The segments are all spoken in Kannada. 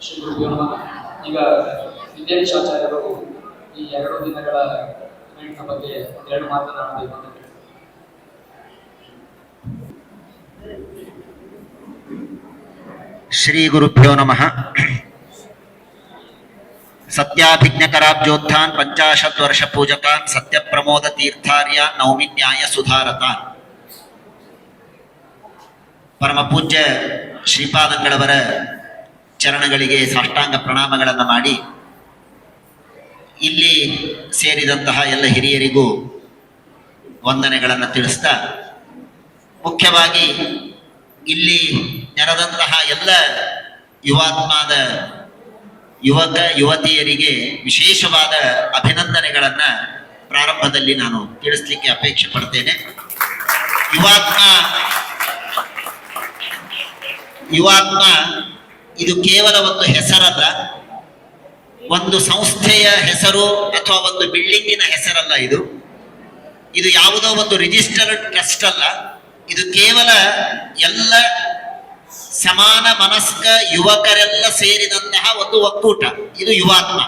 ಶ್ರೀ ಗುರುಭ್ಯೋ ನಮಃ. ಈಗ ವಿದ್ಯಾಧೀಶಾಚಾರ್ಯರು ಈ 2 ದಿನಗಳ ಇವೆಂಟ್ನ ಬಗ್ಗೆ ಒಂದೆರಡು ಮಾತನಾಡಬೇಕು ಅಂತ ಕೇಳಿ. ಶ್ರೀ ಗುರುಭ್ಯೋ ನಮಃ. ಸತ್ಯಾಭಿಜ್ಞಕರಾಬ್ಜೋತ್ಥಾನ್ 50 ವರ್ಷ ಪೂಜಕಾನ್ ಸತ್ಯ ಪ್ರಮೋದ ತೀರ್ಥಾರ್ಯ ನೌಮಿನ್ಯಾಯ ಸುಧಾರತಾನ್. ಪರಮ ಪೂಜ್ಯ ಶ್ರೀಪಾದಂಗಳವರ ಚರಣಗಳಿಗೆ ಸಾಷ್ಟಾಂಗ ಪ್ರಣಾಮಗಳನ್ನು ಮಾಡಿ ಇಲ್ಲಿ ಸೇರಿದಂತಹ ಎಲ್ಲ ಹಿರಿಯರಿಗೂ ವಂದನೆಗಳನ್ನು ತಿಳಿಸ್ತಾ, ಮುಖ್ಯವಾಗಿ ಇಲ್ಲಿ ನೆರೆದಂತಹ ಎಲ್ಲ ಯುವಾತ್ಮದ ಯುವಕ ಯುವತಿಯರಿಗೆ ವಿಶೇಷವಾದ ಅಭಿನಂದನೆಗಳನ್ನು ಪ್ರಾರಂಭದಲ್ಲಿ ನಾನು ತಿಳಿಸ್ಲಿಕ್ಕೆ ಅಪೇಕ್ಷೆ ಪಡ್ತೇನೆ. ಯುವಾತ್ಮ ಇದು ಕೇವಲ ಒಂದು ಹೆಸರಲ್ಲ, ಒಂದು ಸಂಸ್ಥೆಯ ಹೆಸರು ಅಥವಾ ಒಂದು ಬಿಲ್ಡಿಂಗಿನ ಹೆಸರಲ್ಲ. ಇದು ಯಾವುದೋ ಒಂದು ರಿಜಿಸ್ಟರ್ಡ್ ಟ್ರಸ್ಟ್ ಅಲ್ಲ. ಇದು ಕೇವಲ ಎಲ್ಲ ಸಮಾನ ಮನಸ್ಕ ಯುವಕರೆಲ್ಲ ಸೇರಿದಂತಹ ಒಂದು ಒಕ್ಕೂಟ. ಇದು ಯುವಾತ್ಮ.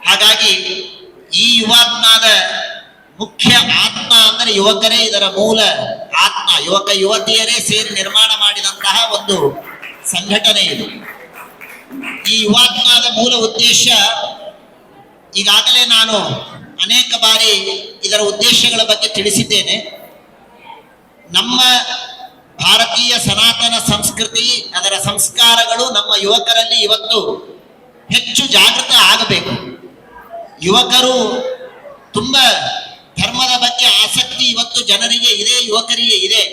ಹಾಗಾಗಿ ಈ ಯುವಾತ್ಮದ ಮುಖ್ಯ ಆತ್ಮ ಅಂದರೆ ಯುವಕರೇ, ಇದರ ಮೂಲ ಆತ್ಮ. ಯುವಕ ಯುವತಿಯರೇ ಸೇರಿ ನಿರ್ಮಾಣ ಮಾಡಿದಂತಹ ಒಂದು ಸಂಘಟನೆ ಇದು. ಈ ಯುವಾತ್ಮದ ಮೂಲ ಉದ್ದೇಶ ಈಗಾಗಲೇ ನಾನು ಅನೇಕ ಬಾರಿ ಇದರ ಉದ್ದೇಶಗಳ ಬಗ್ಗೆ ತಿಳಿಸಿದ್ದೇನೆ. ನಮ್ಮ ಭಾರತೀಯ ಸನಾತನ ಸಂಸ್ಕೃತಿ, ಅದರ ಸಂಸ್ಕಾರಗಳು ನಮ್ಮ ಯುವಕರಲ್ಲಿ ಇವತ್ತು ಹೆಚ್ಚು ಜಾಗೃತ ಆಗಬೇಕು. ಯುವಕರು ತುಂಬ ಧರ್ಮದ ಬಗ್ಗೆ ಆಸಕ್ತಿ ಇವತ್ತು ಜನರಿಗೆ ಇದೆ, ಯುವಕರಿಗೆ ಇದೆ.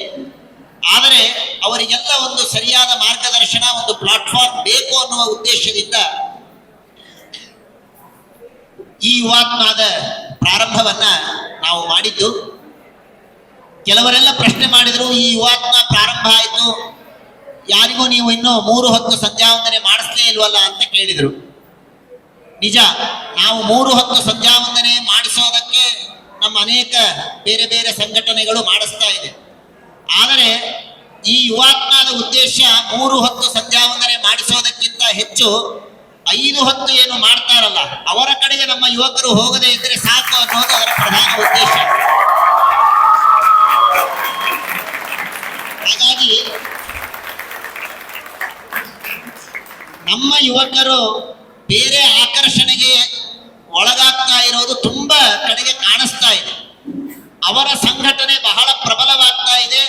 ಆದರೆ ಅವರಿಗೆಲ್ಲ ಒಂದು ಸರಿಯಾದ ಮಾರ್ಗದರ್ಶನ, ಒಂದು ಪ್ಲಾಟ್ಫಾರ್ಮ್ ಬೇಕು ಅನ್ನುವ ಉದ್ದೇಶದಿಂದ ಈ ಯುವಾತ್ಮದ ಪ್ರಾರಂಭವನ್ನ ನಾವು ಮಾಡಿದ್ದು. ಕೆಲವರೆಲ್ಲ ಪ್ರಶ್ನೆ ಮಾಡಿದ್ರು, ಈ ಯುವಾತ್ಮ ಪ್ರಾರಂಭ ಆಯಿತು, ಯಾರಿಗೂ ನೀವು ಇನ್ನೂ 3 ಹೊತ್ತು ಸಂಧ್ಯಾವಂದನೆ ಮಾಡಿಸ್ಲೇ ಇಲ್ವಲ್ಲ ಅಂತ ಕೇಳಿದರು. ನಿಜ, ನಾವು 3 ಹೊತ್ತು ಸಂಧ್ಯಾವಂದನೆ ಮಾಡಿಸೋದಕ್ಕೆ ನಮ್ಮ ಅನೇಕ ಬೇರೆ ಬೇರೆ ಸಂಘಟನೆಗಳು ಮಾಡಿಸ್ತಾ ಇದೆ. ಆದರೆ ಈ ಯುವಾತ್ಮದ ಉದ್ದೇಶ 3 ಹೊತ್ತು ಸಂಧ್ಯಾವಂದನೆ ಮಾಡಿಸೋದಕ್ಕಿಂತ ಹೆಚ್ಚು 5 ಹೊತ್ತು ಏನು ಮಾಡ್ತಾರಲ್ಲ, ಅವರ ಕಡೆಗೆ ನಮ್ಮ ಯುವಕರು ಹೋಗದೇ ಇದ್ರೆ ಸಾಕು ಅನ್ನೋದು ಅದರ ಪ್ರಧಾನ ಉದ್ದೇಶ. ಹಾಗಾಗಿ ನಮ್ಮ ಯುವಕರು ಬೇರೆ ಆಕರ್ಷಣೆಗೆ ಒಳಗಾಗ್ತಾ ಇರೋದು ತುಂಬಾ ಕಡೆಗೆ ಕಾಣಿಸ್ತಾ ಇದೆ. ಅವರ ಸಂಘಟನೆ ಬಹಳ ಪ್ರಬಲವಾಗ್ತಾ ಇದೆ.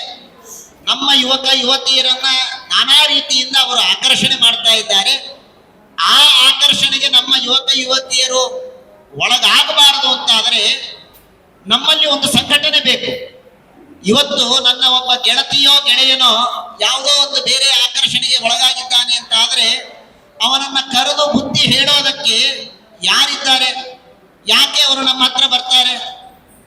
ನಮ್ಮ ಯುವಕ ಯುವತಿಯರನ್ನ ನಾನಾ ರೀತಿಯಿಂದ ಅವರು ಆಕರ್ಷಣೆ ಮಾಡ್ತಾ ಇದ್ದಾರೆ. ಆ ಆಕರ್ಷಣೆಗೆ ನಮ್ಮ ಯುವಕ ಯುವತಿಯರು ಒಳಗಾಗಬಾರದು ಅಂತಾದರೆ ನಮ್ಮಲ್ಲಿ ಒಂದು ಸಂಘಟನೆ ಬೇಕು. ಇವತ್ತು ನನ್ನ ಒಬ್ಬ ಗೆಳತಿಯೋ ಗೆಳೆಯನೋ ಯಾವುದೋ ಒಂದು ಬೇರೆ ಆಕರ್ಷಣೆಗೆ ಒಳಗಾಗಿದ್ದಾನೆ ಅಂತ ಆದರೆ ಅವನನ್ನ ಕರೆದು ಬುದ್ಧಿ ಹೇಳೋದಕ್ಕೆ ಯಾರಿದ್ದಾರೆ? ಯಾಕೆ ಅವರು ನಮ್ಮ ಹತ್ರ ಬರ್ತಾರೆ?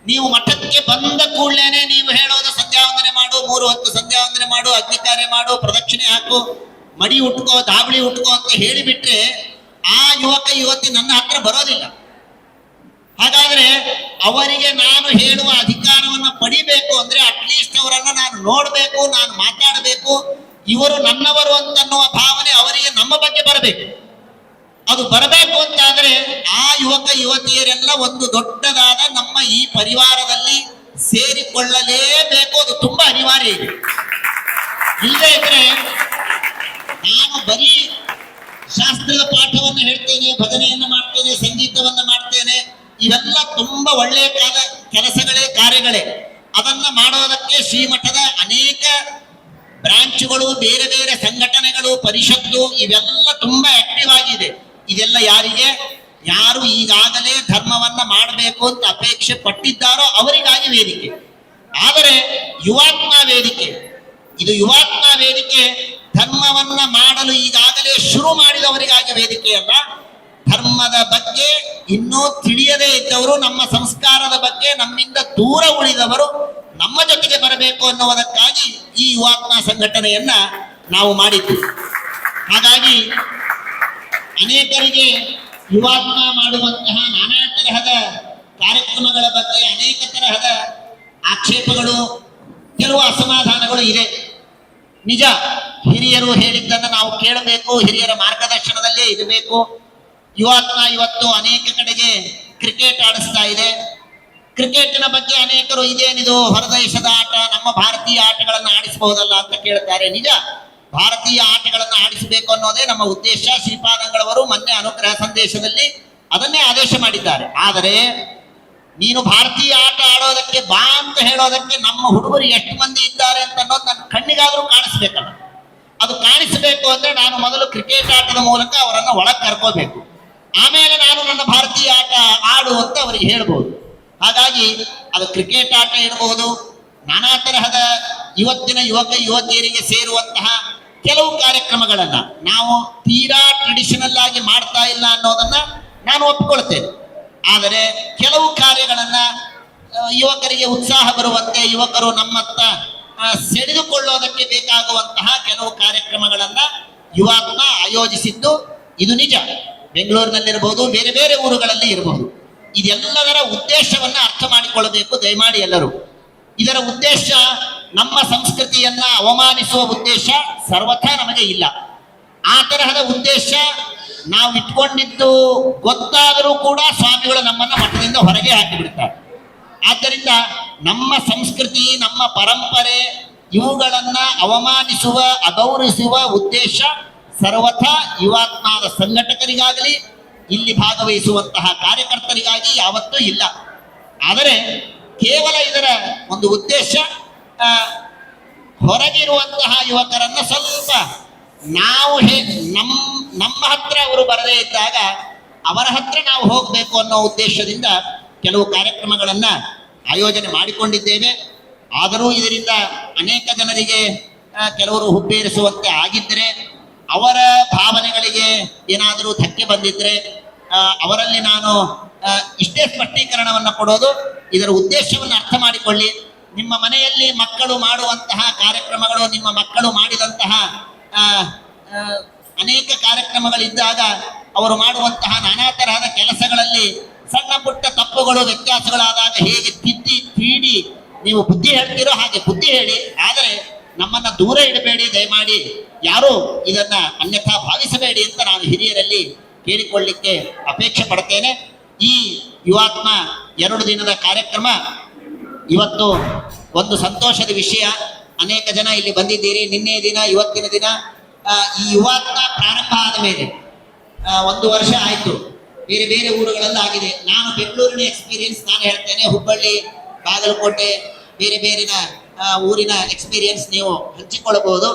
ನೀವು ಮಠಕ್ಕೆ ಬಂದ ಕೂಡಲೇ ನೀವು ಹೇಳೋದು ಸಂಧ್ಯಾವಂದನೆ ಮಾಡು, 3 ಹೊತ್ತು ಸಂಧ್ಯಾವಂದನೆ ಮಾಡು, ಅಗ್ನಿ ಕಾರ್ಯ ಮಾಡು, ಪ್ರದಕ್ಷಿಣೆ ಹಾಕು, ಮಡಿ ಉಟ್ಕೋ, ದಾಬಳಿ ಉಟ್ಕೋ ಅಂತ ಹೇಳಿಬಿಟ್ರೆ ಆ ಯುವಕ ಯುವತಿ ನನ್ನ ಹತ್ರ ಬರೋದಿಲ್ಲ. ಹಾಗಾದ್ರೆ ಅವರಿಗೆ ನಾನು ಹೇಳುವ ಅಧಿಕಾರವನ್ನ ಪಡಿಬೇಕು ಅಂದ್ರೆ ಅಟ್ಲೀಸ್ಟ್ ಅವರನ್ನ ನಾನು ನೋಡ್ಬೇಕು, ನಾನು ಮಾತಾಡಬೇಕು, ಇವರು ನನ್ನವರು ಅಂತನ್ನುವ ಭಾವನೆ ಅವರಿಗೆ ನಮ್ಮ ಬಗ್ಗೆ ಬರಬೇಕು. ಅದು ಬರಬೇಕು ಅಂತಾದ್ರೆ ಆ ಯುವಕ ಯುವತಿಯರೆಲ್ಲ ಒಂದು ದೊಡ್ಡದಾದ ನಮ್ಮ ಈ ಪರಿವಾರದಲ್ಲಿ ಸೇರಿಕೊಳ್ಳಲೇಬೇಕು. ಅದು ತುಂಬಾ ಅನಿವಾರ್ಯ ಇದೆ. ಇಲ್ಲದೇ ಇದ್ರೆ ನಾನು ಬರೀ ಶಾಸ್ತ್ರದ ಪಾಠವನ್ನು ಹೇಳ್ತೇನೆ, ಭಜನೆಯನ್ನು ಮಾಡ್ತೇನೆ, ಸಂಗೀತವನ್ನ ಮಾಡ್ತೇನೆ, ಇವೆಲ್ಲ ತುಂಬಾ ಒಳ್ಳೆಯ ಕೆಲಸಗಳೇ, ಕಾರ್ಯಗಳೇ. ಅದನ್ನ ಮಾಡೋದಕ್ಕೆ ಶ್ರೀಮಠದ ಅನೇಕ ಬ್ರಾಂಚ್ಗಳು, ಬೇರೆ ಬೇರೆ ಸಂಘಟನೆಗಳು, ಪರಿಷತ್ತು ಇವೆಲ್ಲ ತುಂಬಾ ಆಕ್ಟಿವ್ ಆಗಿದೆ. ಇದೆಲ್ಲ ಯಾರಿಗೆ? ಯಾರು ಈಗಾಗಲೇ ಧರ್ಮವನ್ನ ಮಾಡಬೇಕು ಅಂತ ಅಪೇಕ್ಷೆ ಪಟ್ಟಿದ್ದಾರೋ ಅವರಿಗಾಗಿ ವೇದಿಕೆ. ಆದರೆ ಯುವಾತ್ಮ ವೇದಿಕೆ, ಇದು ಯುವಾತ್ಮ ವೇದಿಕೆ ಧರ್ಮವನ್ನ ಮಾಡಲು ಈಗಾಗಲೇ ಶುರು ಮಾಡಿದವರಿಗಾಗಿ ವೇದಿಕೆ ಅಲ್ಲ. ಧರ್ಮದ ಬಗ್ಗೆ ಇನ್ನೂ ತಿಳಿಯದೇ ಇದ್ದವರು, ನಮ್ಮ ಸಂಸ್ಕಾರದ ಬಗ್ಗೆ ನಮ್ಮಿಂದ ದೂರ ಉಳಿದವರು ನಮ್ಮ ಜೊತೆಗೆ ಬರಬೇಕು ಅನ್ನುವುದಕ್ಕಾಗಿ ಈ ಯುವಾತ್ಮ ಸಂಘಟನೆಯನ್ನ ನಾವು ಮಾಡಿದ್ದು. ಹಾಗಾಗಿ ಅನೇಕರಿಗೆ ಯುವಾತ್ಮ ಮಾಡುವಂತಹ ನಾನಾ ತರಹದ ಕಾರ್ಯಕ್ರಮಗಳ ಬಗ್ಗೆ ಅನೇಕ ತರಹದ ಆಕ್ಷೇಪಗಳು, ಕೆಲವು ಅಸಮಾಧಾನಗಳು ಇದೆ. ನಿಜ, ಹಿರಿಯರು ಹೇಳಿದ್ದನ್ನು ನಾವು ಕೇಳಬೇಕು, ಹಿರಿಯರ ಮಾರ್ಗದರ್ಶನದಲ್ಲೇ ಇರಬೇಕು. ಯುವಾತ್ಮ ಇವತ್ತು ಅನೇಕ ಕಡೆಗೆ ಕ್ರಿಕೆಟ್ ಆಡಿಸ್ತಾ ಇದೆ. ಕ್ರಿಕೆಟಿನ ಬಗ್ಗೆ ಅನೇಕರು ಇದೇನಿದು ಹೊರದೇಶದ ಆಟ, ನಮ್ಮ ಭಾರತೀಯ ಆಟಗಳನ್ನು ಆಡಿಸಬಹುದಲ್ಲ ಅಂತ ಕೇಳ್ತಾರೆ. ನಿಜ, ಭಾರತೀಯ ಆಟಗಳನ್ನು ಆಡಿಸಬೇಕು ಅನ್ನೋದೇ ನಮ್ಮ ಉದ್ದೇಶ. ಶ್ರೀಪಾದಂಗಳವರು ಮೊನ್ನೆ ಅನುಗ್ರಹ ಸಂದೇಶದಲ್ಲಿ ಅದನ್ನೇ ಆದೇಶ ಮಾಡಿದ್ದಾರೆ. ಆದರೆ ನೀನು ಭಾರತೀಯ ಆಟ ಆಡೋದಕ್ಕೆ ಬಾ ಅಂತ ಹೇಳೋದಕ್ಕೆ ನಮ್ಮ ಹುಡುಗರು ಎಷ್ಟು ಮಂದಿ ಇದ್ದಾರೆ ಅಂತ ಅನ್ನೋದು ನನ್ನ ಕಣ್ಣಿಗಾದ್ರೂ ಕಾಣಿಸ್ಬೇಕಲ್ಲ. ಅದು ಕಾಣಿಸಬೇಕು ಅಂದ್ರೆ ನಾನು ಮೊದಲು ಕ್ರಿಕೆಟ್ ಆಟದ ಮೂಲಕ ಅವರನ್ನು ಒಳಗೆ ಕರ್ಕೋಬೇಕು. ಆಮೇಲೆ ನಾನು ನನ್ನ ಭಾರತೀಯ ಆಟ ಆಡು ಅಂತ ಅವರಿಗೆ ಹೇಳ್ಬೋದು. ಹಾಗಾಗಿ ಅದು ಕ್ರಿಕೆಟ್ ಆಟ ಇರಬಹುದು, ನಾನಾ ತರಹದ ಇವತ್ತಿನ ಯುವಕ ಯುವತಿಯರಿಗೆ ಸೇರುವಂತಹ ಕೆಲವು ಕಾರ್ಯಕ್ರಮಗಳನ್ನ ನಾವು ತೀರಾ ಟ್ರೆಡಿಷನಲ್ ಆಗಿ ಮಾಡ್ತಾ ಇಲ್ಲ ಅನ್ನೋದನ್ನ ನಾನು ಒಪ್ಪಿಕೊಳ್ತೇನೆ. ಆದರೆ ಕೆಲವು ಕಾರ್ಯಗಳನ್ನ ಯುವಕರಿಗೆ ಉತ್ಸಾಹ ಬರುವಂತೆ, ಯುವಕರು ನಮ್ಮತ್ತ ಸೆಳೆದುಕೊಳ್ಳೋದಕ್ಕೆ ಬೇಕಾಗುವಂತಹ ಕೆಲವು ಕಾರ್ಯಕ್ರಮಗಳನ್ನ ಯುವಾತ್ಮ ಆಯೋಜಿಸಿದ್ದು ಇದು ನಿಜ. ಬೆಂಗಳೂರಿನಲ್ಲಿರಬಹುದು, ಬೇರೆ ಬೇರೆ ಊರುಗಳಲ್ಲಿ ಇರಬಹುದು. ಇದೆಲ್ಲದರ ಉದ್ದೇಶವನ್ನ ಅರ್ಥ ಮಾಡಿಕೊಳ್ಳಬೇಕು ದಯಮಾಡಿ ಎಲ್ಲರೂ. ಇದರ ಉದ್ದೇಶ ನಮ್ಮ ಸಂಸ್ಕೃತಿಯನ್ನ ಅವಮಾನಿಸುವ ಉದ್ದೇಶ ಸರ್ವಥಾ ನಮಗೆ ಇಲ್ಲ. ಆ ತರಹದ ಉದ್ದೇಶ ನಾವು ಇಟ್ಕೊಂಡಿದ್ದು ಗೊತ್ತಾದರೂ ಕೂಡ ಸ್ವಾಮಿಗಳು ನಮ್ಮನ್ನ ಮಠದಿಂದ ಹೊರಗೆ ಹಾಕಿಬಿಡ್ತಾರೆ. ಆದ್ದರಿಂದ ನಮ್ಮ ಸಂಸ್ಕೃತಿ, ನಮ್ಮ ಪರಂಪರೆ ಇವುಗಳನ್ನ ಅವಮಾನಿಸುವ, ಅಗೌರವಿಸುವ ಉದ್ದೇಶ ಸರ್ವಥಾ ಯುವಾತ್ಮದ ಸಂಘಟಕರಿಗಾಗಲಿ ಇಲ್ಲಿ ಭಾಗವಹಿಸುವಂತಹ ಕಾರ್ಯಕರ್ತರಿಗಾಗಿ ಯಾವತ್ತೂ ಇಲ್ಲ. ಆದರೆ ಕೇವಲ ಇದರ ಒಂದು ಉದ್ದೇಶ ಹೊರಗಿರುವಂತಹ ಯುವಕರನ್ನ ಸ್ವಲ್ಪ ನಾವು ನಮ್ಮ ಹತ್ರ ಅವರು ಬರದೇ ಇದ್ದಾಗ ಅವರ ಹತ್ರ ನಾವು ಹೋಗಬೇಕು ಅನ್ನೋ ಉದ್ದೇಶದಿಂದ ಕೆಲವು ಕಾರ್ಯಕ್ರಮಗಳನ್ನ ಆಯೋಜನೆ ಮಾಡಿಕೊಂಡಿದ್ದೇವೆ. ಆದರೂ ಇದರಿಂದ ಅನೇಕ ಜನರಿಗೆ ಕೆಲವರು ಹುಬ್ಬೇರಿಸುವಂತೆ ಆಗಿದ್ರೆ, ಅವರ ಭಾವನೆಗಳಿಗೆ ಏನಾದರೂ ಧಕ್ಕೆ ಬಂದಿದ್ರೆ ಅವರಲ್ಲಿ ನಾನು ಇಷ್ಟೇ ಸ್ಪಷ್ಟೀಕರಣವನ್ನು ಕೊಡೋದು, ಇದರ ಉದ್ದೇಶವನ್ನು ಅರ್ಥ ಮಾಡಿಕೊಳ್ಳಿ. ನಿಮ್ಮ ಮನೆಯಲ್ಲಿ ಮಕ್ಕಳು ಮಾಡುವಂತಹ ಕಾರ್ಯಕ್ರಮಗಳು, ನಿಮ್ಮ ಮಕ್ಕಳು ಮಾಡಿದಂತಹ ಅನೇಕ ಕಾರ್ಯಕ್ರಮಗಳಿದ್ದಾಗ ಅವರು ಮಾಡುವಂತಹ ನಾನಾ ತರಹದ ಕೆಲಸಗಳಲ್ಲಿ ಸಣ್ಣ ಪುಟ್ಟ ತಪ್ಪುಗಳು, ವ್ಯತ್ಯಾಸಗಳಾದಾಗ ಹೇಗೆ ತೀಡಿ ನೀವು ಬುದ್ಧಿ ಹೇಳ್ತೀರೋ ಹಾಗೆ ಬುದ್ಧಿ ಹೇಳಿ. ಆದರೆ ನಮ್ಮನ್ನ ದೂರ ಇಡಬೇಡಿ ದಯಮಾಡಿ, ಯಾರು ಇದನ್ನ ಅನ್ಯಥಾ ಭಾವಿಸಬೇಡಿ ಅಂತ ನಾನು ಹಿರಿಯರಲ್ಲಿ ಕೇಳಿಕೊಳ್ಳಿಕ್ಕೆ ಅಪೇಕ್ಷೆ ಪಡ್ತೇನೆ. ಈ ಯುವಾತ್ಮ 2 ದಿನದ ಕಾರ್ಯಕ್ರಮ ಇವತ್ತು ಒಂದು ಸಂತೋಷದ ವಿಷಯ. ಅನೇಕ ಜನ ಇಲ್ಲಿ ಬಂದಿದ್ದೀರಿ. ನಿನ್ನೆ ದಿನ, ಇವತ್ತಿನ ದಿನ ಈ ಯುವಾತ್ಮ ಪ್ರಾರಂಭ ಆದ ಮೇಲೆ 1 ವರ್ಷ ಆಯ್ತು. ಬೇರೆ ಬೇರೆ ಊರುಗಳಲ್ಲಿ ಆಗಿದೆ. ನಾನು ಬೆಂಗಳೂರಿನ ಎಕ್ಸ್ಪೀರಿಯನ್ಸ್ ನಾನು ಹೇಳ್ತೇನೆ, ಹುಬ್ಬಳ್ಳಿ, ಬಾಗಲಕೋಟೆ, ಬೇರೆ ಬೇರಿನ ಊರಿನ ಎಕ್ಸ್ಪೀರಿಯನ್ಸ್ ನೀವು ಹಂಚಿಕೊಳ್ಳಬಹುದು.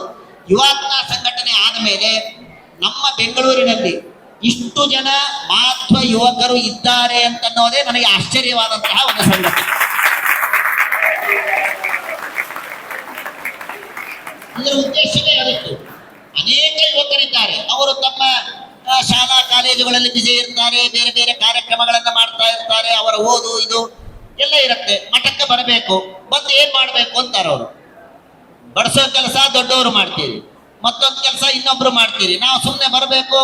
ಯುವಾತ್ಮ ಸಂಘಟನೆ ಆದ ಮೇಲೆ ನಮ್ಮ ಬೆಂಗಳೂರಿನಲ್ಲಿ ಇಷ್ಟು ಜನ ಮಾತ್ರ ಯುವಕರು ಇದ್ದಾರೆ ಅಂತನ್ನೋದೇ ನನಗೆ ಆಶ್ಚರ್ಯವಾದಂತಹ ಒಂದು ಸಂಗತಿ. ಇದರ ಉದ್ದೇಶವೇ ಅದಕ್ಕೆ. ಅನೇಕ ಯುವಕರಿದ್ದಾರೆ, ಅವರು ತಮ್ಮ ಶಾಲಾ ಕಾಲೇಜುಗಳಲ್ಲಿ ಬಿಜಿ ಇರ್ತಾರೆ, ಬೇರೆ ಬೇರೆ ಕಾರ್ಯಕ್ರಮಗಳನ್ನ ಮಾಡ್ತಾ ಇರ್ತಾರೆ. ಅವರ ಓದು ಇದು ಎಲ್ಲ ಇರುತ್ತೆ. ಮಠಕ್ಕೆ ಬರಬೇಕು, ಬಂದು ಏನ್ ಮಾಡ್ಬೇಕು ಅಂತಾರೆ ಅವರು. ಬಡಿಸೋ ಕೆಲಸ ದೊಡ್ಡವರು ಮಾಡ್ತೀರಿ, ಮತ್ತೊಂದು ಕೆಲಸ ಇನ್ನೊಬ್ರು ಮಾಡ್ತೀರಿ. ನಾವು ಸುಮ್ಮನೆ ಬರಬೇಕು,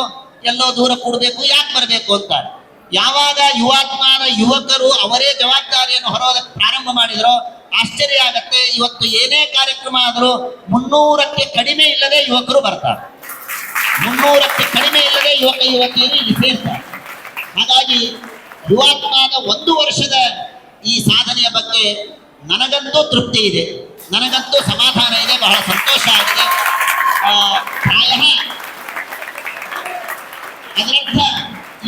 ಎಲ್ಲೋ ದೂರ ಕೂಡಬೇಕು, ಯಾಕೆ ಬರಬೇಕು ಅಂತಾರೆ. ಯಾವಾಗ ಯುವಾತ್ಮನ ಯುವಕರು ಅವರೇ ಜವಾಬ್ದಾರಿಯನ್ನು ಹೊರೋದಕ್ಕೆ ಪ್ರಾರಂಭ ಮಾಡಿದ್ರೋ ಆಶ್ಚರ್ಯ ಆಗತ್ತೆ. ಇವತ್ತು ಏನೇ ಕಾರ್ಯಕ್ರಮ ಆದರೂ 300ಕ್ಕೆ ಕಡಿಮೆ ಇಲ್ಲದೆ ಯುವಕರು ಬರ್ತಾರೆ. 300ಕ್ಕೆ ಕಡಿಮೆ ಇಲ್ಲದೆ ಯುವಕ ಯುವತಿಯರು ಇಲ್ಲಿ ಸೇರ್ತಾರೆ. ಹಾಗಾಗಿ ಯುವಾತ್ಮದ 1 ವರ್ಷದ ಈ ಸಾಧನೆಯ ಬಗ್ಗೆ ನನಗಂತೂ ತೃಪ್ತಿ ಇದೆ, ನನಗಂತೂ ಸಮಾಧಾನ ಇದೆ, ಬಹಳ ಸಂತೋಷ ಆಗಿದೆ. ಪ್ರಾಯಃ ಅದರರ್ಥ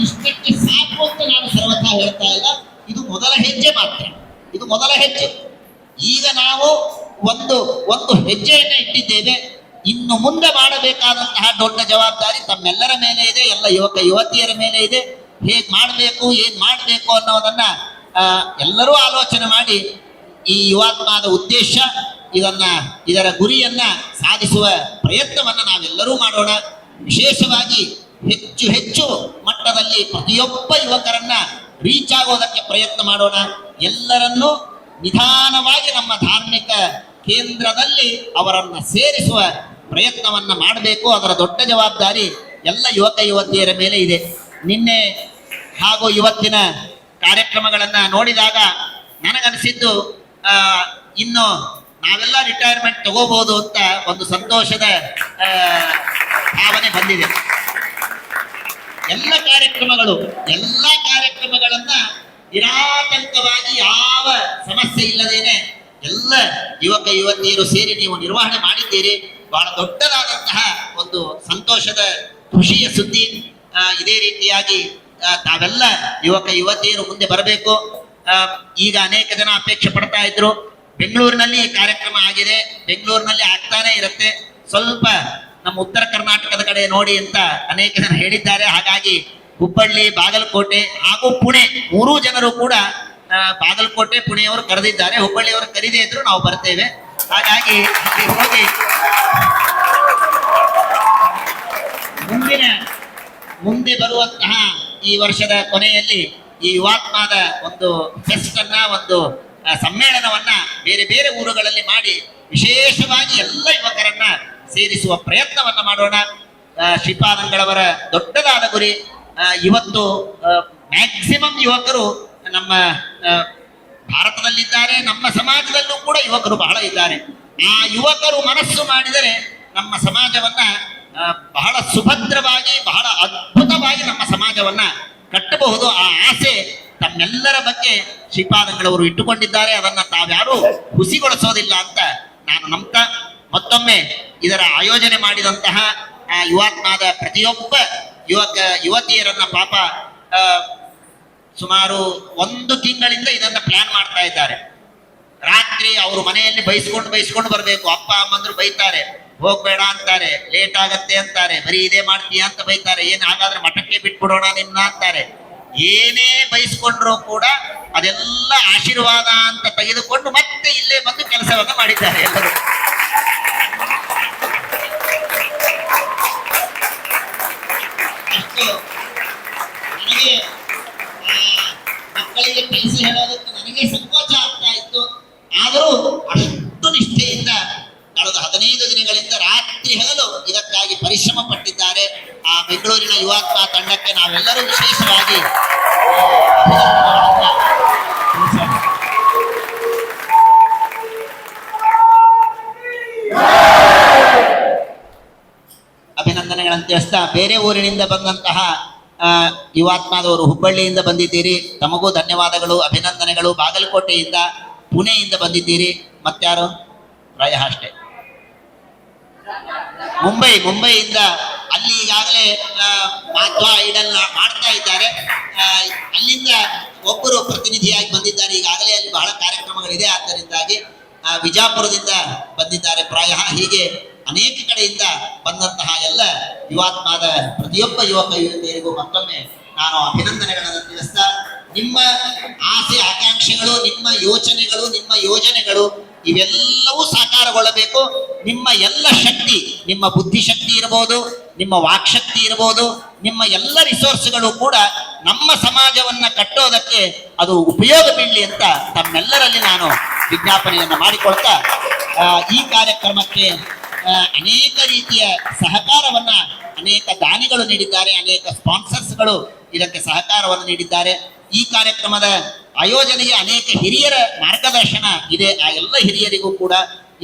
ಇಷ್ಟಕ್ಕೆ ಸಾಕು ಅಂತ ನಾನು ಸರ್ವಥಾ ಹೇಳ್ತಾ ಇಲ್ಲ. ಇದು ಮೊದಲ ಹೆಜ್ಜೆ ಮಾತ್ರ, ಇದು ಮೊದಲ ಹೆಜ್ಜೆ. ಈಗ ನಾವು ಒಂದು ಹೆಜ್ಜೆಯನ್ನ ಇಟ್ಟಿದ್ದೇವೆ. ಇನ್ನು ಮುಂದೆ ಮಾಡಬೇಕಾದಂತಹ ದೊಡ್ಡ ಜವಾಬ್ದಾರಿ ತಮ್ಮೆಲ್ಲರ ಮೇಲೆ ಇದೆ, ಎಲ್ಲ ಯುವಕ ಯುವತಿಯರ ಮೇಲೆ ಇದೆ. ಹೇಗೆ ಮಾಡಬೇಕು, ಏನ್ ಮಾಡಬೇಕು ಅನ್ನೋದನ್ನ ಎಲ್ಲರೂ ಆಲೋಚನೆ ಮಾಡಿ ಈ ಯುವಾತ್ಮದ ಉದ್ದೇಶ ಇದರ ಗುರಿಯನ್ನ ಸಾಧಿಸುವ ಪ್ರಯತ್ನವನ್ನ ನಾವೆಲ್ಲರೂ ಮಾಡೋಣ. ವಿಶೇಷವಾಗಿ ಹೆಚ್ಚು ಹೆಚ್ಚು ಮಟ್ಟದಲ್ಲಿ ಪ್ರತಿಯೊಬ್ಬ ಯುವಕರನ್ನ ರೀಚ್ ಆಗೋದಕ್ಕೆ ಪ್ರಯತ್ನ ಮಾಡೋಣ. ಎಲ್ಲರನ್ನೂ ನಿಧಾನವಾಗಿ ನಮ್ಮ ಧಾರ್ಮಿಕ ಕೇಂದ್ರದಲ್ಲಿ ಅವರನ್ನ ಸೇರಿಸುವ ಪ್ರಯತ್ನವನ್ನ ಮಾಡಬೇಕು. ಅದರ ದೊಡ್ಡ ಜವಾಬ್ದಾರಿ ಎಲ್ಲ ಯುವಕ ಯುವತಿಯರ ಮೇಲೆ ಇದೆ. ನಿನ್ನೆ ಹಾಗೂ ಇವತ್ತಿನ ಕಾರ್ಯಕ್ರಮಗಳನ್ನ ನೋಡಿದಾಗ ನನಗನಿಸಿದ್ದು, ಇನ್ನು ನಾವೆಲ್ಲ ರಿಟೈರ್ಮೆಂಟ್ ತಗೋಬಹುದು ಅಂತ ಒಂದು ಸಂತೋಷದ ಆ, ಭಾವನೆ ಬಂದಿದೆ. ಎಲ್ಲ ಕಾರ್ಯಕ್ರಮಗಳನ್ನ ನಿರಾತಂಕವಾಗಿ ಯಾವ ಸಮಸ್ಯೆ ಇಲ್ಲದೇನೆ ಎಲ್ಲ ಯುವಕ ಯುವತಿಯರು ಸೇರಿ ನೀವು ನಿರ್ವಹಣೆ ಮಾಡಿದ್ದೀರಿ. ಬಹಳ ದೊಡ್ಡದಾದಂತಹ ಒಂದು ಸಂತೋಷದ ಖುಷಿಯ ಸುದ್ದಿ. ಇದೇ ರೀತಿಯಾಗಿ ತಾವೆಲ್ಲ ಯುವಕ ಯುವತಿಯರು ಮುಂದೆ ಬರಬೇಕು. ಈಗ ಅನೇಕ ಜನ ಅಪೇಕ್ಷೆ ಪಡ್ತಾ ಇದ್ರು. ಬೆಂಗಳೂರಿನಲ್ಲಿ ಈ ಕಾರ್ಯಕ್ರಮ ಆಗಿದೆ, ಬೆಂಗಳೂರಿನಲ್ಲಿ ಆಗ್ತಾನೆ ಇರುತ್ತೆ, ಸ್ವಲ್ಪ ನಮ್ಮ ಉತ್ತರ ಕರ್ನಾಟಕದ ಕಡೆ ನೋಡಿ ಅಂತ ಅನೇಕ ಜನ ಹೇಳಿದ್ದಾರೆ. ಹಾಗಾಗಿ ಹುಬ್ಬಳ್ಳಿ, ಬಾಗಲಕೋಟೆ ಹಾಗೂ ಪುಣೆ ಮೂರೂ ಜನರು ಕೂಡ ಬಾಗಲಕೋಟೆ, ಪುಣೆಯವರು ಕರೆದಿದ್ದಾರೆ. ಹುಬ್ಬಳ್ಳಿಯವರು ಕರೀದೇ ಇದ್ರು ನಾವು ಬರ್ತೇವೆ. ಹಾಗಾಗಿ ಅಲ್ಲಿ ಹೋಗಿ ಮುಂದೆ ಬರುವಂತಹ ಈ ವರ್ಷದ ಕೊನೆಯಲ್ಲಿ ಈ ಯುವಾತ್ಮದ ಒಂದು ಫೆಸ್ಟ್ ಅನ್ನ, ಒಂದು ಸಮ್ಮೇಳನವನ್ನ ಬೇರೆ ಬೇರೆ ಊರುಗಳಲ್ಲಿ ಮಾಡಿ ವಿಶೇಷವಾಗಿ ಎಲ್ಲ ಯುವಕರನ್ನ ಸೇರಿಸುವ ಪ್ರಯತ್ನವನ್ನ ಮಾಡೋಣ. ಶ್ರೀಪಾದಂಗಳವರ ದೊಡ್ಡದಾದ ಗುರಿ. ಇವತ್ತು ಮ್ಯಾಕ್ಸಿಮಮ್ ಯುವಕರು ನಮ್ಮ ಭಾರತದಲ್ಲಿದ್ದಾರೆ, ನಮ್ಮ ಸಮಾಜದಲ್ಲೂ ಕೂಡ ಯುವಕರು ಬಹಳ ಇದ್ದಾರೆ. ಆ ಯುವಕರು ಮನಸ್ಸು ಮಾಡಿದರೆ ನಮ್ಮ ಸಮಾಜವನ್ನ ಬಹಳ ಸುಭದ್ರವಾಗಿ, ಬಹಳ ಅದ್ಭುತವಾಗಿ ನಮ್ಮ ಸಮಾಜವನ್ನ ಕಟ್ಟಬಹುದು. ಆ ಆಸೆ ತಮ್ಮೆಲ್ಲರ ಬಗ್ಗೆ ಶ್ರೀಪಾದಂಗಳವರು ಇಟ್ಟುಕೊಂಡಿದ್ದಾರೆ. ಅದನ್ನ ತಾವ್ಯಾರೂ ಹುಸಿಗೊಳಿಸೋದಿಲ್ಲ ಅಂತ ನಾನು ನಂಬ್ತಾ, ಮತ್ತೊಮ್ಮೆ ಇದರ ಆಯೋಜನೆ ಮಾಡಿದಂತಹ ಯುವಾತ್ಮದ ಪ್ರತಿಯೊಬ್ಬ ಯುವತಿಯರನ್ನ ಪಾಪ ಸುಮಾರು 1 ತಿಂಗಳಿಂದ ಇದನ್ನ ಪ್ಲಾನ್ ಮಾಡ್ತಾ ಇದ್ದಾರೆ. ರಾತ್ರಿ ಅವರು ಮನೆಯಲ್ಲಿ ಬೈಸ್ಕೊಂಡು ಬರ್ಬೇಕು. ಅಪ್ಪ ಅಮ್ಮಂದ್ರು ಬೈತಾರೆ, ಹೋಗ್ಬೇಡ ಅಂತಾರೆ, ಲೇಟ್ ಆಗತ್ತೆ ಅಂತಾರೆ, ಬರೀ ಇದೇ ಮಾಡ್ತೀಯ ಅಂತ ಬೈತಾರೆ. ಏನ್ ಹಾಗಾದ್ರೆ ಮಠಕ್ಕೆ ಬಿಟ್ಬಿಡೋಣ ನಿನ್ನ ಅಂತಾರೆ. ಏನೇ ಬಯಸ್ಕೊಂಡ್ರು ಕೂಡ ಅದೆಲ್ಲ ಆಶೀರ್ವಾದ ಅಂತ ತೆಗೆದುಕೊಂಡು ಮತ್ತೆ ಇಲ್ಲೇ ಬಂದು ಕೆಲಸವನ್ನ ಮಾಡಿದ್ದಾರೆ ಎಲ್ಲರೂ. ಅಷ್ಟು ನನಗೆ ಮಕ್ಕಳಿಗೆ ತಿಳಿಸಿ ಹೇಳೋದಕ್ಕೆ ನನಗೆ ಸಂಕೋಚ ಆಗ್ತಾ ಇತ್ತು. ಆದರೂ ಅಷ್ಟು ನಿಷ್ಠೆಯಿಂದ ಕಳೆದ 15 ದಿನಗಳಿಂದ ರಾತ್ರಿ ಹಗಲು ಇದಕ್ಕಾಗಿ ಪರಿಶ್ರಮ ಪಟ್ಟಿದ್ದಾರೆ. ಆ ಬೆಂಗಳೂರಿನ ಯುವಾತ್ಮ ತಂಡಕ್ಕೆ ನಾವೆಲ್ಲರೂ ವಿಶೇಷವಾಗಿ ಅಭಿನಂದನೆಗಳನ್ನು ತಿಳಿಸ್ತಾ, ಬೇರೆ ಊರಿನಿಂದ ಬಂದಂತಹ ಯುವಾತ್ಮದವರು ಹುಬ್ಬಳ್ಳಿಯಿಂದ ಬಂದಿದ್ದೀರಿ, ತಮಗೂ ಧನ್ಯವಾದಗಳು, ಅಭಿನಂದನೆಗಳು. ಬಾಗಲಕೋಟೆಯಿಂದ, ಪುಣೆಯಿಂದ ಬಂದಿದ್ದೀರಿ. ಮತ್ತಾರು? ಪ್ರಾಯ ಅಷ್ಟೇ. ಮುಂಬೈಯಿಂದ ಅಲ್ಲಿ ಈಗಾಗಲೇ ಮಾಧ್ವ ಐಡಲ್ ಮಾಡ್ತಾ ಇದ್ದಾರೆ. ಅಲ್ಲಿಂದ ಒಬ್ಬರು ಪ್ರತಿನಿಧಿಯಾಗಿ ಬಂದಿದ್ದಾರೆ. ಈಗಾಗಲೇ ಅಲ್ಲಿ ಬಹಳ ಕಾರ್ಯಕ್ರಮಗಳಿದೆ. ಆದ್ದರಿಂದಾಗಿ ವಿಜಾಪುರದಿಂದ ಬಂದಿದ್ದಾರೆ ಪ್ರಾಯ. ಹೀಗೆ ಅನೇಕ ಕಡೆಯಿಂದ ಬಂದಂತಹ ಎಲ್ಲ ಯುವಾತ್ಮದ ಪ್ರತಿಯೊಬ್ಬ ಯುವಕ ಯುವತಿಯರಿಗೂ ಮತ್ತೊಮ್ಮೆ ನಾನು ಅಭಿನಂದನೆಗಳನ್ನು ತಿಳಿಸ್ತಾ, ನಿಮ್ಮ ಆಸೆ ಆಕಾಂಕ್ಷೆಗಳು, ನಿಮ್ಮ ಯೋಚನೆಗಳು, ನಿಮ್ಮ ಯೋಜನೆಗಳು ಇವೆಲ್ಲವೂ ಸಾಕಾರಗೊಳ್ಳಬೇಕು. ನಿಮ್ಮ ಎಲ್ಲ ಶಕ್ತಿ, ನಿಮ್ಮ ಬುದ್ಧಿಶಕ್ತಿ ಇರಬಹುದು, ನಿಮ್ಮ ವಾಕ್ಶಕ್ತಿ ಇರಬಹುದು, ನಿಮ್ಮ ಎಲ್ಲ ರಿಸೋರ್ಸ್ಗಳು ಕೂಡ ನಮ್ಮ ಸಮಾಜವನ್ನ ಕಟ್ಟೋದಕ್ಕೆ ಅದು ಉಪಯೋಗ ಬೀಳಲಿ ಅಂತ ತಮ್ಮೆಲ್ಲರಲ್ಲಿ ನಾನು ವಿಜ್ಞಾಪನೆಯನ್ನು ಮಾಡಿಕೊಳ್ತಾ, ಈ ಕಾರ್ಯಕ್ರಮಕ್ಕೆ ಅನೇಕ ರೀತಿಯ ಸಹಕಾರವನ್ನ ಅನೇಕ ದಾನಿಗಳು ನೀಡಿದ್ದಾರೆ, ಅನೇಕ ಸ್ಪಾನ್ಸರ್ಸ್ಗಳು ಇದಕ್ಕೆ ಸಹಕಾರವನ್ನು ನೀಡಿದ್ದಾರೆ. ಈ ಕಾರ್ಯಕ್ರಮದ ಆಯೋಜನೆಗೆ ಅನೇಕ ಹಿರಿಯರ ಮಾರ್ಗದರ್ಶನ ಇದೆ. ಆ ಎಲ್ಲ ಹಿರಿಯರಿಗೂ ಕೂಡ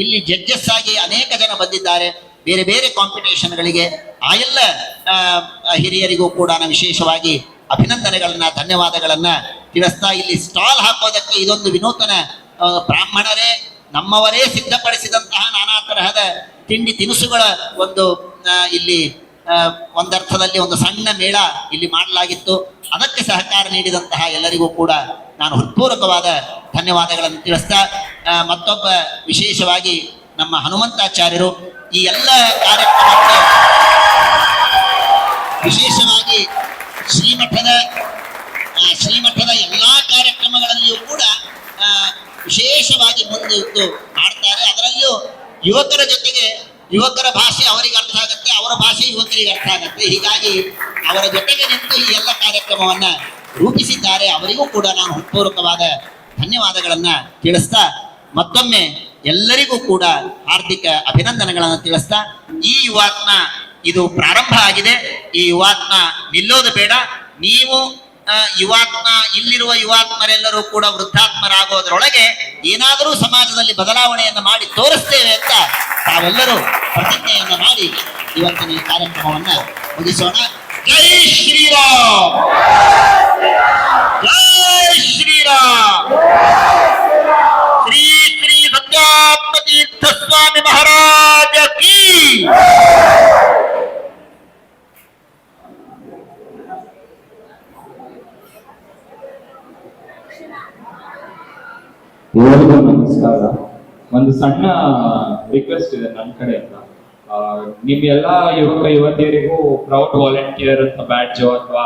ಇಲ್ಲಿ ಜಡ್ಜಸ್ ಆಗಿ ಅನೇಕ ಜನ ಬಂದಿದ್ದಾರೆ ಬೇರೆ ಬೇರೆ ಕಾಂಪಿಟೇಷನ್ಗಳಿಗೆ. ಆ ಎಲ್ಲ ಹಿರಿಯರಿಗೂ ಕೂಡ ನಾನು ವಿಶೇಷವಾಗಿ ಅಭಿನಂದನೆಗಳನ್ನ, ಧನ್ಯವಾದಗಳನ್ನ ತಿಳಿಸ್ತಾ, ಇಲ್ಲಿ ಸ್ಟಾಲ್ ಹಾಕೋದಕ್ಕೆ ಇದೊಂದು ವಿನೂತನ ಬ್ರಾಹ್ಮಣರೇ ನಮ್ಮವರೇ ಸಿದ್ಧಪಡಿಸಿದಂತಹ ನಾನಾ ತರಹದ ತಿಂಡಿ ತಿನಿಸುಗಳ ಒಂದು ಇಲ್ಲಿ ಒಂದರ್ಥದಲ್ಲಿ ಒಂದು ಸಣ್ಣ ಮೇಳ ಇಲ್ಲಿ ಮಾಡಲಾಗಿತ್ತು. ಅದಕ್ಕೆ ಸಹಕಾರ ನೀಡಿದಂತಹ ಎಲ್ಲರಿಗೂ ಕೂಡ ನಾನು ಹೃತ್ಪೂರ್ವಕವಾದ ಧನ್ಯವಾದಗಳನ್ನು ತಿಳಿಸ್ತಾ, ಮತ್ತೊಬ್ಬ ವಿಶೇಷವಾಗಿ ನಮ್ಮ ಹನುಮಂತಾಚಾರ್ಯರು ಈ ಎಲ್ಲ ಕಾರ್ಯಕ್ರಮಕ್ಕೆ ವಿಶೇಷವಾಗಿ ಶ್ರೀಮಠದ ಎಲ್ಲಾ ಕಾರ್ಯಕ್ರಮಗಳಲ್ಲಿಯೂ ಕೂಡ ವಿಶೇಷವಾಗಿ ಮುಂದಿಟ್ಟು ಮಾಡ್ತಾರೆ. ಅದರಲ್ಲಿಯೂ ಯುವಕರ ಜೊತೆಗೆ, ಯುವಕರ ಭಾಷೆ ಅವರಿಗೆ ಅರ್ಥ ಆಗುತ್ತೆ, ಅವರ ಭಾಷೆ ಯುವಕರಿಗೆ ಅರ್ಥ ಆಗುತ್ತೆ. ಹೀಗಾಗಿ ಅವರ ಜೊತೆಗೆ ನಿಂತು ಈ ಎಲ್ಲ ಕಾರ್ಯಕ್ರಮವನ್ನ ರೂಪಿಸಿದ್ದಾರೆ. ಅವರಿಗೂ ಕೂಡ ನಾನು ಹೃತ್ಪೂರ್ವಕವಾದ ಧನ್ಯವಾದಗಳನ್ನ ತಿಳಿಸ್ತಾ, ಮತ್ತೊಮ್ಮೆ ಎಲ್ಲರಿಗೂ ಕೂಡ ಹಾರ್ದಿಕ ಅಭಿನಂದನೆಗಳನ್ನು ತಿಳಿಸ್ತಾ, ಈ ಯುವಾತ್ಮ ಇದು ಪ್ರಾರಂಭ ಆಗಿದೆ. ಈ ಯುವಾತ್ಮ ನಿಲ್ಲೋದು ಬೇಡ. ನೀವು ಯುವಾತ್ಮ ಇಲ್ಲಿರುವ ಯುವಾತ್ಮರೆಲ್ಲರೂ ಕೂಡ ವೃದ್ಧಾತ್ಮರಾಗೋದ್ರೊಳಗೆ ಏನಾದರೂ ಸಮಾಜದಲ್ಲಿ ಬದಲಾವಣೆಯನ್ನು ಮಾಡಿ ತೋರಿಸ್ತೇವೆ ಅಂತ ತಾವೆಲ್ಲರೂ ಪ್ರತಿಜ್ಞೆಯನ್ನು ಮಾಡಿ ಇವತ್ತಿನ ಈ ಕಾರ್ಯಕ್ರಮವನ್ನ ಮುಗಿಸೋಣ. ಜೈ ಶ್ರೀರಾಮ್, ಜೈ ಶ್ರೀರಾಮ್. ಶ್ರೀ ಶ್ರೀ ಸತ್ಯಾತ್ಮ ತೀರ್ಥ ಸ್ವಾಮಿ ಮಹಾರಾಜ ಕೀ. ಎಲ್ಲರಿಗೂ ನಮಸ್ಕಾರ. ಒಂದು ಸಣ್ಣ ರಿಕ್ವೆಸ್ಟ್ ಇದೆ ನನ್ನ ಕಡೆಯಿಂದ. ನಿಮ್ಮೆಲ್ಲ ಯುವಕ ಯುವತಿಯರಿಗೂ ಪ್ರೌಡ್ ವಾಲಂಟಿಯರ್ ಅಂತ ಬ್ಯಾಡ್ಜ್ ಅಥವಾ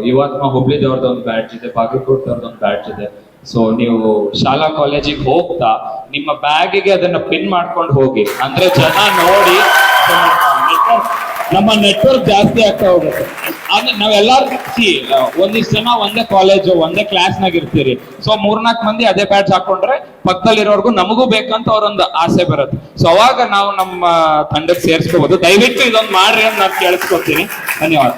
ಯುವಾತ್ಮ ಹುಬ್ಳಿದವ್ರದ್ದು ಒಂದು ಬ್ಯಾಡ್ಜ್ ಇದೆ, ಬಾಗಲಕೋಟದವ್ರದ್ದು ಒಂದು ಬ್ಯಾಡ್ಜ್ ಇದೆ. ಸೊ ನೀವು ಶಾಲಾ ಕಾಲೇಜಿಗೆ ಹೋಗ್ತಾ ನಿಮ್ಮ ಬ್ಯಾಗಿಗೆ ಅದನ್ನ ಪಿನ್ ಮಾಡ್ಕೊಂಡು ಹೋಗಿ, ಅಂದ್ರೆ ಜನ ನೋಡಿ ನಮ್ಮ ನೆಟ್ವರ್ಕ್ ಜಾಸ್ತಿ ಆಗ್ತಾ ಹೋಗುತ್ತೆ. ಅಂದ್ರೆ ನಾವೆಲ್ಲಾರು ಒಂದಿಷ್ಟು ಜನ ಒಂದೇ ಕಾಲೇಜು ಒಂದೇ ಕ್ಲಾಸ್ನಾಗ ಇರ್ತೀರಿ. ಸೊ 3-4 ಮಂದಿ ಅದೇ ಬ್ಯಾಡ್ಜ್ ಹಾಕೊಂಡ್ರೆ ಪಕ್ಕದಲ್ಲಿರೋರ್ಗು ನಮಗೂ ಬೇಕಂತ ಅವ್ರೊಂದು ಆಸೆ ಬರುತ್ತೆ. ಸೊ ಅವಾಗ ನಾವು ನಮ್ಮ ತಂಡಕ್ಕೆ ಸೇರಿಸ್ಕೋಬಹುದು. ದಯವಿಟ್ಟು ಇದೊಂದು ಮಾಡ್ರಿ ಅಂತ ನಾನು ಕೇಳಿಸ್ಕೊತೀನಿ. ಧನ್ಯವಾದ.